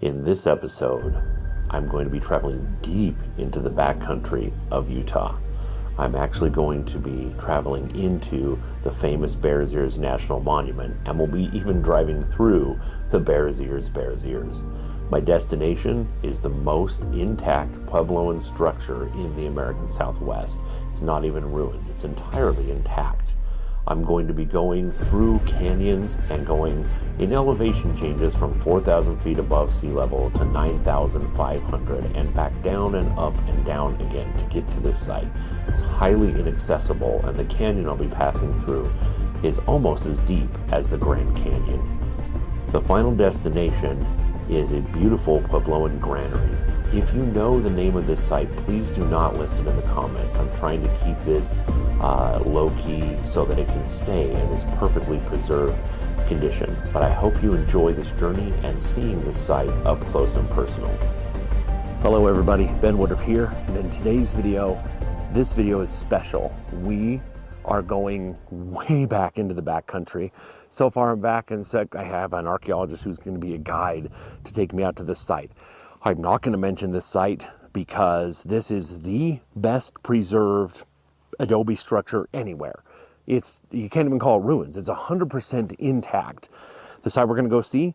In this episode, I'm going to be traveling deep into the backcountry of Utah. I'm actually going to be traveling into the famous Bears Ears National Monument, and we'll be even driving through the Bears Ears. My destination is the most intact Puebloan structure in the American Southwest. It's not even ruins, it's entirely intact. I'm going to be going through canyons and going in elevation changes from 4,000 feet above sea level to 9,500 and back down and up and down again to get to this site. It's highly inaccessible, and the canyon I'll be passing through is almost as deep as the Grand Canyon. The final destination is a beautiful Puebloan granary. If you know the name of this site, please do not list it in the comments. I'm trying to keep this low-key so that it can stay in this perfectly preserved condition. But I hope you enjoy this journey and seeing this site up close and personal. Hello everybody, Ben Woodruff here, and in today's video, this video is special. We are going way back into the backcountry. So far I'm back, and I have an archaeologist who's going to be a guide to take me out to this site. I'm not going to mention this site because this is the best preserved adobe structure anywhere. You can't even call it ruins. It's 100% intact. The site we're going to go see,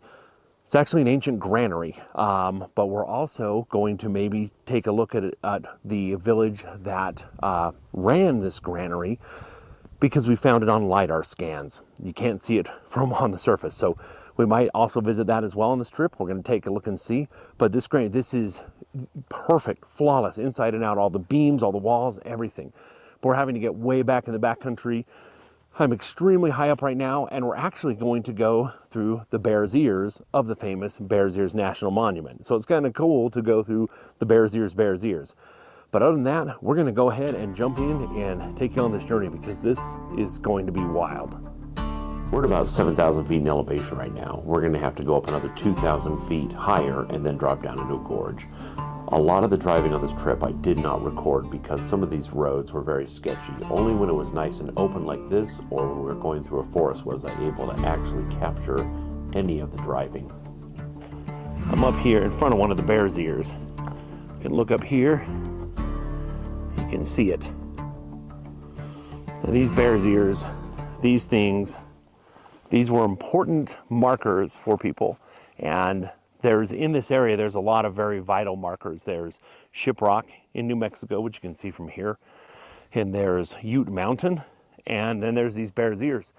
it's actually an ancient granary, but we're also going to maybe take a look at the village that ran this granary, because we found it on LiDAR scans. You can't see it from on the surface. So we might also visit that as well on this trip. We're gonna take a look and see. But this granary, this is perfect, flawless, inside and out, all the beams, all the walls, everything. But we're having to get way back in the backcountry. I'm extremely high up right now, and we're actually going to go through the Bears Ears of the famous Bears Ears National Monument. So it's kind of cool to go through the Bears Ears. But other than that, we're going to go ahead and jump in and take you on this journey, because this is going to be wild. We're at about 7,000 feet in elevation right now. We're going to have to go up another 2,000 feet higher and then drop down into a gorge. A lot of the driving on this trip I did not record because some of these roads were very sketchy. Only when it was nice and open like this, or when we were going through a forest, was I able to actually capture any of the driving. I'm up here in front of one of the Bears Ears. You can look up here. You can see it. Now, these Bears Ears, these things, these were important markers for people. And in this area, there's a lot of very vital markers. There's Shiprock in New Mexico, which you can see from here. And there's Ute Mountain. And then there's these Bears Ears.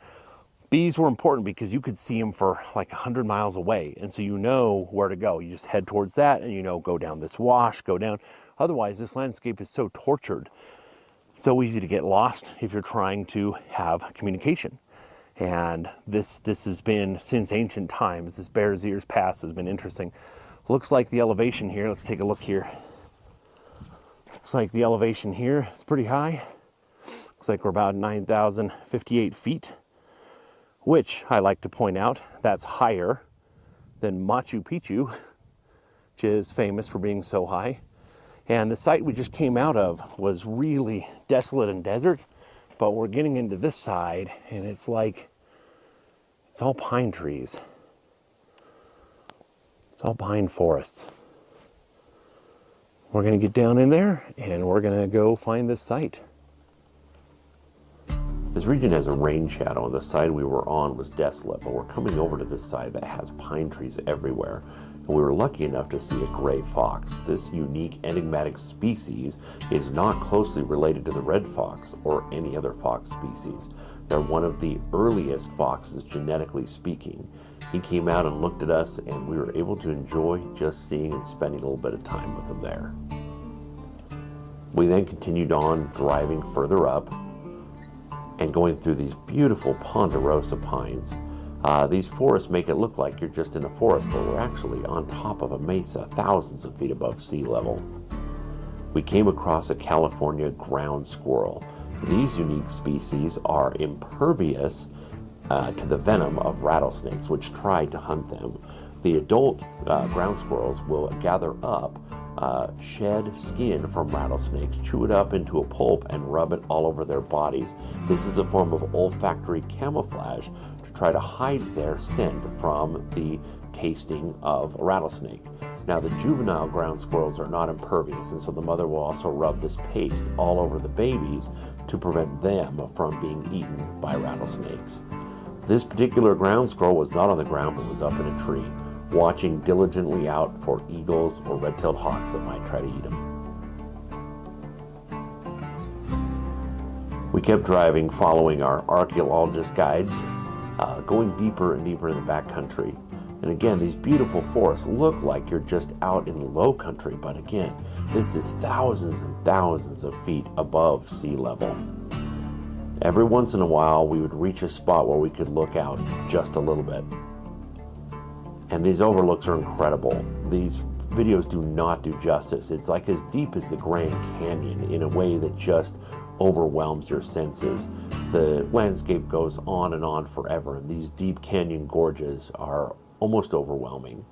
These were important because you could see them for like 100 miles away. And so you know where to go. You just head towards that and go down this wash, go down. Otherwise, this landscape is so tortured, so easy to get lost if you're trying to have communication. And this has been since ancient times. This Bears Ears Pass has been interesting. Looks like the elevation here, let's take a look here. Looks like the elevation here is pretty high. Looks like we're about 9,058 feet, which I like to point out, that's higher than Machu Picchu, which is famous for being so high. And the site we just came out of was really desolate and desert, but we're getting into this side and it's all pine trees. It's all pine forests. We're gonna get down in there and we're gonna go find this site. This region has a rain shadow, and the side we were on was desolate, but we're coming over to this side that has pine trees everywhere. And we were lucky enough to see a gray fox. This unique enigmatic species is not closely related to the red fox or any other fox species. They're one of the earliest foxes, genetically speaking. He came out and looked at us, and we were able to enjoy just seeing and spending a little bit of time with him there. We then continued on, driving further up, and going through these beautiful ponderosa pines. These forests make it look like you're just in a forest, but we're actually on top of a mesa, thousands of feet above sea level. We came across a California ground squirrel. These unique species are impervious to the venom of rattlesnakes, which try to hunt them. The adult ground squirrels will gather up shed skin from rattlesnakes, chew it up into a pulp, and rub it all over their bodies. This is a form of olfactory camouflage to try to hide their scent from the tasting of a rattlesnake. Now, the juvenile ground squirrels are not impervious, and so the mother will also rub this paste all over the babies to prevent them from being eaten by rattlesnakes. This particular ground squirrel was not on the ground, but was up in a tree, watching diligently out for eagles or red-tailed hawks that might try to eat him. We kept driving, following our archaeologist guides, going deeper and deeper in the backcountry. And again, these beautiful forests look like you're just out in low country, but again, this is thousands and thousands of feet above sea level. Every once in a while, we would reach a spot where we could look out just a little bit. And these overlooks are incredible. These videos do not do justice. It's like as deep as the Grand Canyon in a way that just overwhelms your senses. The landscape goes on and on forever, and these deep canyon gorges are almost overwhelming.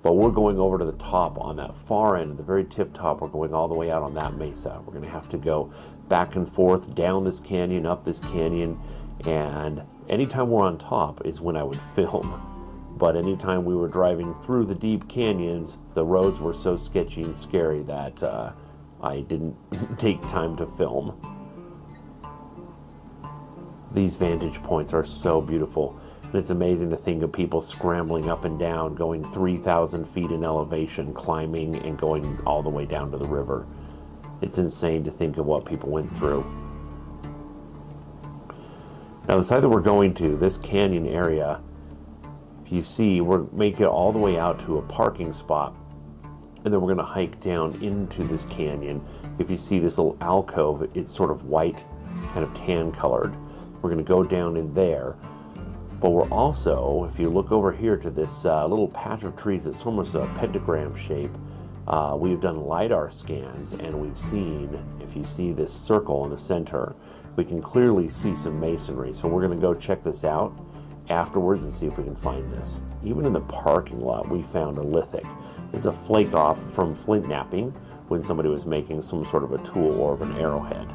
But we're going over to the top on that far end, the very tip top. We're going all the way out on that mesa. We're going to have to go back and forth down this canyon, up this canyon, and anytime we're on top is when I would film. But anytime we were driving through the deep canyons, the roads were so sketchy and scary that I didn't take time to film. These vantage points are so beautiful. And it's amazing to think of people scrambling up and down, going 3,000 feet in elevation, climbing and going all the way down to the river. It's insane to think of what people went through. Now, the side that we're going to, this canyon area, if you see, we're making it all the way out to a parking spot, and then we're going to hike down into this canyon. If you see this little alcove, it's sort of white, kind of tan colored. We're going to go down in there. But we're also, if you look over here to this little patch of trees, it's almost a pentagram shape. We've done LiDAR scans, and we've seen, if you see this circle in the center, we can clearly see some masonry. So we're going to go check this out afterwards and see if we can find this. Even in the parking lot, we found a lithic. This is a flake off from flint knapping when somebody was making some sort of a tool or of an arrowhead.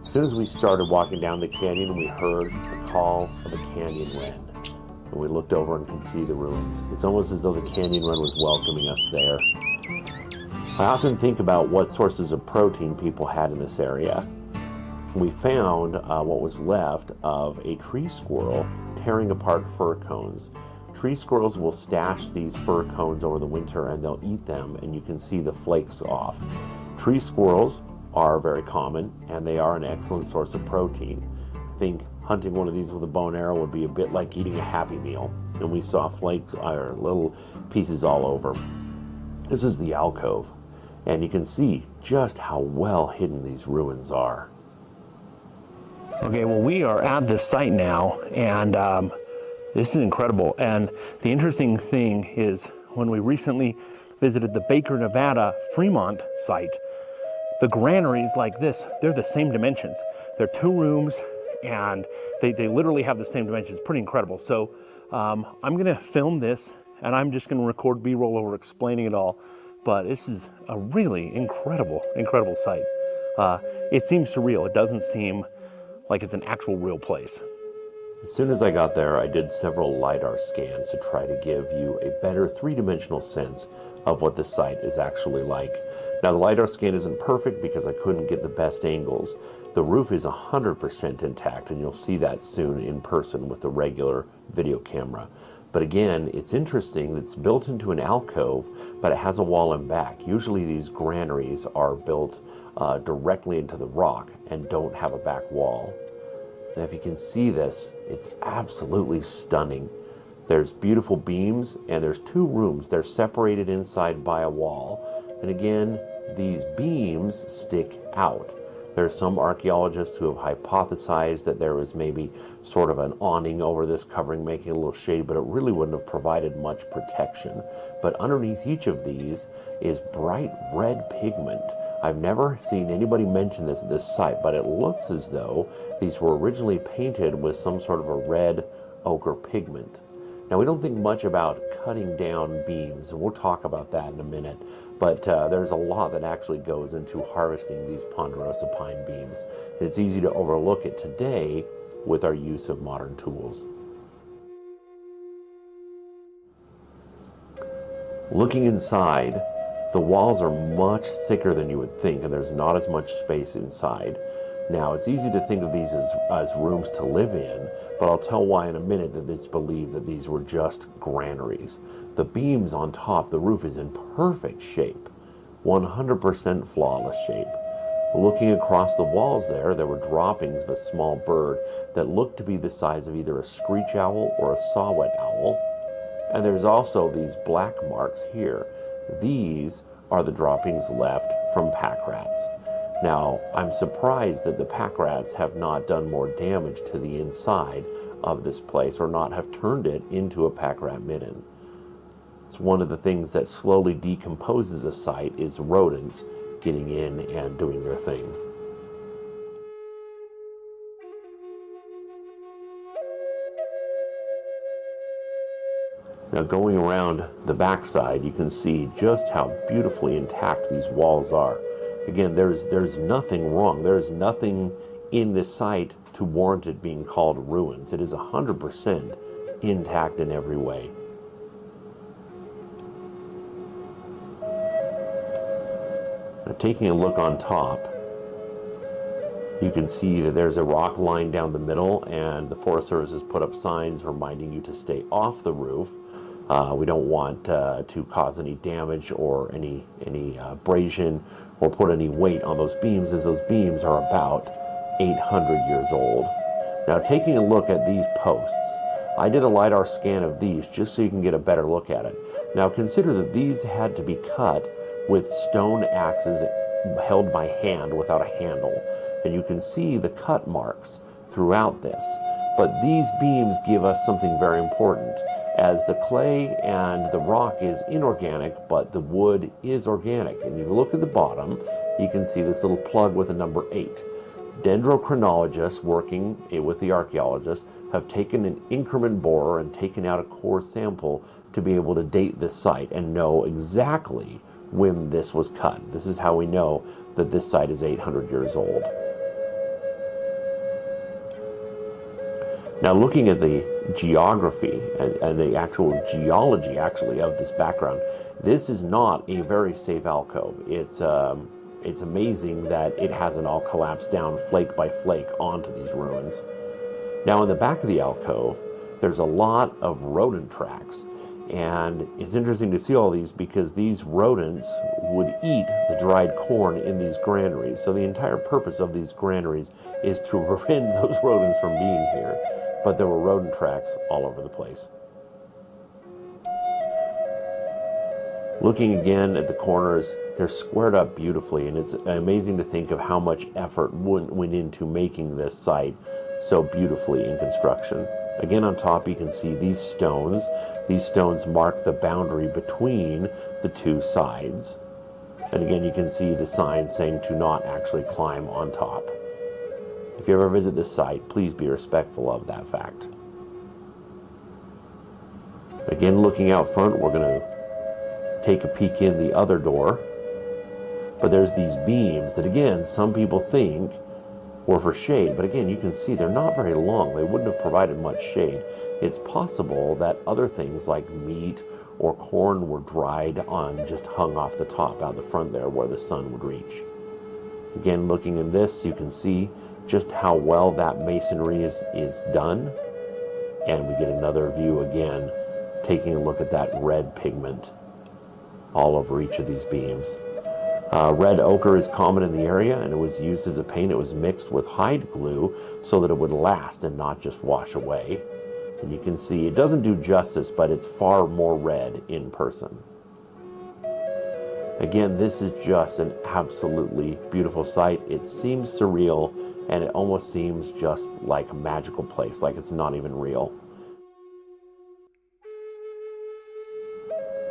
As soon as we started walking down the canyon, we heard the call of a canyon wren. And we looked over and could see the ruins. It's almost as though the canyon wren was welcoming us there. I often think about what sources of protein people had in this area. We found what was left of a tree squirrel tearing apart fir cones. Tree squirrels will stash these fir cones over the winter, and they'll eat them, and you can see the flakes off. Tree squirrels are very common, and they are an excellent source of protein. I think hunting one of these with a bow and arrow would be a bit like eating a Happy Meal, and we saw flakes or little pieces all over. This is the alcove, and you can see just how well hidden these ruins are. Okay, well, we are at this site now, and this is incredible. And the interesting thing is, when we recently visited the Baker, Nevada Fremont site, the granaries like this, they're the same dimensions. They're 2 rooms, and they literally have the same dimensions. Pretty incredible. So I'm going to film this, and I'm just going to record B-roll over explaining it all. But this is a really incredible site. It seems surreal. It doesn't seem like it's an actual real place. As soon as I got there, I did several LiDAR scans to try to give you a better 3-dimensional sense of what the site is actually like. Now, the LiDAR scan isn't perfect because I couldn't get the best angles. The roof is 100% intact, and you'll see that soon in person with the regular video camera. But again, it's interesting, it's built into an alcove, but it has a wall in back. Usually these granaries are built directly into the rock and don't have a back wall. And if you can see this, it's absolutely stunning. There's beautiful beams, and there's 2 rooms. They're separated inside by a wall. And again, these beams stick out. There are some archaeologists who have hypothesized that there was maybe sort of an awning over this covering, making it a little shade, but it really wouldn't have provided much protection. But underneath each of these is bright red pigment. I've never seen anybody mention this at this site, but it looks as though these were originally painted with some sort of a red ochre pigment. Now, we don't think much about cutting down beams, and we'll talk about that in a minute, but there's a lot that actually goes into harvesting these ponderosa pine beams. And it's easy to overlook it today with our use of modern tools. Looking inside, the walls are much thicker than you would think, and there's not as much space inside. Now, it's easy to think of these as rooms to live in, but I'll tell why in a minute that it's believed that these were just granaries. The beams on top, the roof is in perfect shape, 100% flawless shape. Looking across the walls there were droppings of a small bird that looked to be the size of either a screech owl or a saw-whet owl. And there's also these black marks here. These are the droppings left from pack rats. Now, I'm surprised that the pack rats have not done more damage to the inside of this place or not have turned it into a pack rat midden. It's one of the things that slowly decomposes a site is rodents getting in and doing their thing. Now, going around the backside, you can see just how beautifully intact these walls are. Again, there's nothing wrong. There's nothing in this site to warrant it being called ruins. It is 100% intact in every way. Now, taking a look on top, you can see that there's a rock line down the middle, and the Forest Service has put up signs reminding you to stay off the roof. We don't want to cause any damage or any abrasion or put any weight on those beams, as those beams are about 800 years old. Now, taking a look at these posts, I did a LiDAR scan of these just so you can get a better look at it. Now, consider that these had to be cut with stone axes held by hand without a handle, and you can see the cut marks throughout this. But these beams give us something very important, as the clay and the rock is inorganic, but the wood is organic. And if you look at the bottom, you can see this little plug with a number 8. Dendrochronologists working with the archaeologists have taken an increment borer and taken out a core sample to be able to date this site and know exactly when this was cut. This is how we know that this site is 800 years old. Now, looking at the geography and the actual geology actually of this background, this is not a very safe alcove. It's amazing that it hasn't all collapsed down flake by flake onto these ruins. Now, in the back of the alcove, there's a lot of rodent tracks. And it's interesting to see all these because these rodents would eat the dried corn in these granaries. So the entire purpose of these granaries is to prevent those rodents from being here. But there were rodent tracks all over the place. Looking again at the corners, they're squared up beautifully, and it's amazing to think of how much effort went into making this site so beautifully in construction. Again, on top you can see these stones. These stones mark the boundary between the two sides. And again, you can see the sign saying to not actually climb on top. If you ever visit this site, please be respectful of that fact. Again, looking out front, we're going to take a peek in the other door. But there's these beams that, again, some people think were for shade, but again, you can see they're not very long. They wouldn't have provided much shade. It's possible that other things like meat or corn were dried on, just hung off the top out the front there where the sun would reach. Again, looking in this, you can see just how well that masonry is done. And we get another view again, taking a look at that red pigment all over each of these beams. Red ochre is common in the area, and it was used as a paint. It was mixed with hide glue so that it would last and not just wash away. And you can see it doesn't do justice, but it's far more red in person. Again, this is just an absolutely beautiful sight. It seems surreal, and it almost seems just like a magical place, like it's not even real.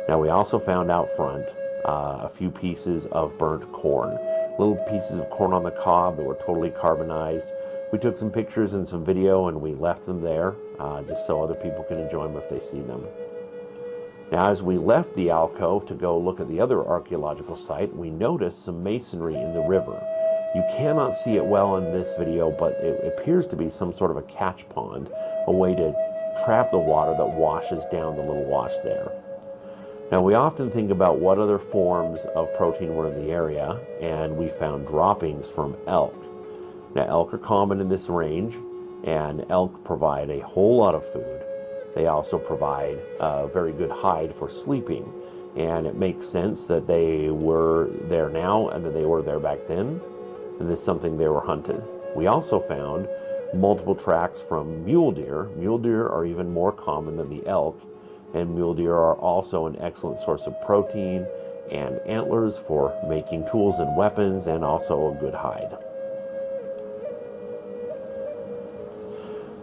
Now, we also found out front a few pieces of burnt corn. Little pieces of corn on the cob that were totally carbonized. We took some pictures and some video and we left them there. just so other people can enjoy them if they see them. Now, as we left the alcove to go look at the other archaeological site, we noticed some masonry in the river. You cannot see it well in this video, but it appears to be some sort of a catch pond, a way to trap the water that washes down the little wash there. Now, we often think about what other forms of protein were in the area, and we found droppings from elk. Now, elk are common in this range, and elk provide a whole lot of food. They also provide a very good hide for sleeping, and it makes sense that they were there now and that they were there back then, and this is something they were hunted. We also found multiple tracks from mule deer. Mule deer are even more common than the elk, and mule deer are also an excellent source of protein and antlers for making tools and weapons, and also a good hide.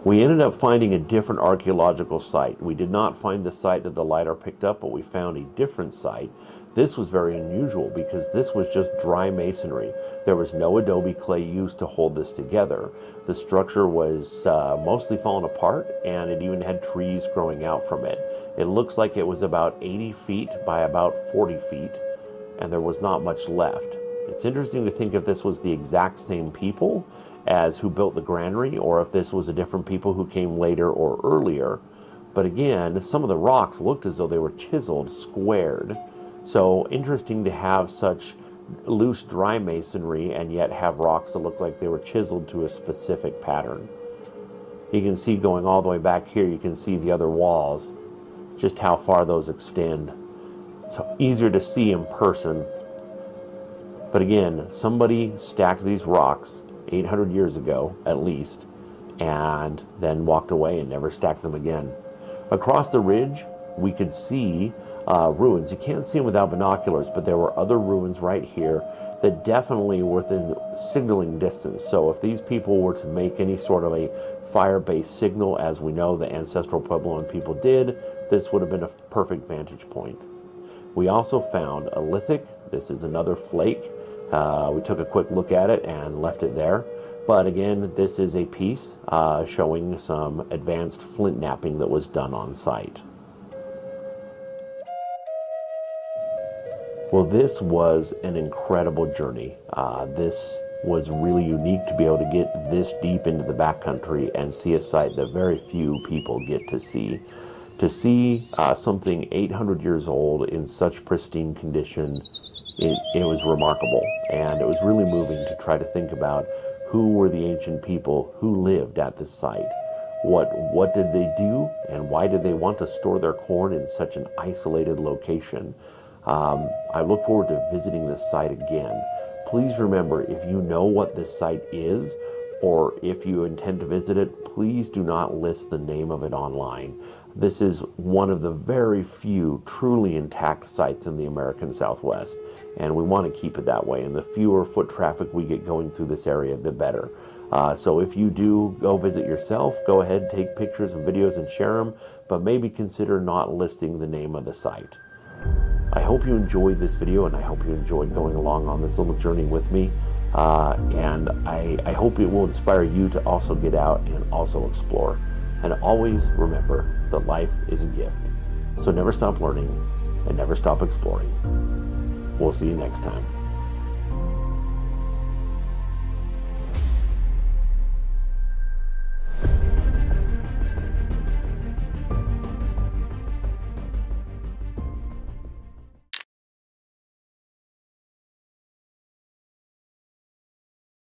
We ended up finding a different archaeological site. We did not find the site that the LiDAR picked up, but we found a different site. This was very unusual because this was just dry masonry. There was no adobe clay used to hold this together. The structure was mostly fallen apart, and it even had trees growing out from it. It looks like it was about 80 feet by about 40 feet, and there was not much left. It's interesting to think if this was the exact same people as who built the granary, or if this was a different people who came later or earlier. But again, some of the rocks looked as though they were chiseled, squared. So interesting to have such loose dry masonry and yet have rocks that look like they were chiseled to a specific pattern. You can see going all the way back here, you can see the other walls, just how far those extend. It's easier to see in person. But again, somebody stacked these rocks 800 years ago, at least, and then walked away and never stacked them again. Across the ridge, we could see ruins. You can't see them without binoculars, but there were other ruins right here that definitely were within signaling distance. So if these people were to make any sort of a fire-based signal, as we know the ancestral Puebloan people did, this would have been a perfect vantage point. We also found a lithic. This is another flake. We took a quick look at it and left it there. But again, this is a piece showing some advanced flint knapping that was done on site. Well, this was an incredible journey. This was really unique to be able to get this deep into the backcountry and see a site that very few people get to see. To see something 800 years old in such pristine condition, it was remarkable, and it was really moving to try to think about who were the ancient people who lived at this site. What did they do, and why did they want to store their corn in such an isolated location? I look forward to visiting this site again. Please remember, if you know what this site is, or if you intend to visit it, please do not list the name of it online. This is one of the very few truly intact sites in the American Southwest, and we want to keep it that way. And the fewer foot traffic we get going through this area, the better. So if you do go visit yourself, go ahead, take pictures and videos and share them, but maybe consider not listing the name of the site. I hope you enjoyed this video, and I hope you enjoyed going along on this little journey with me. And I hope it will inspire you to also get out and also explore. And always remember that life is a gift. So never stop learning and never stop exploring. We'll see you next time.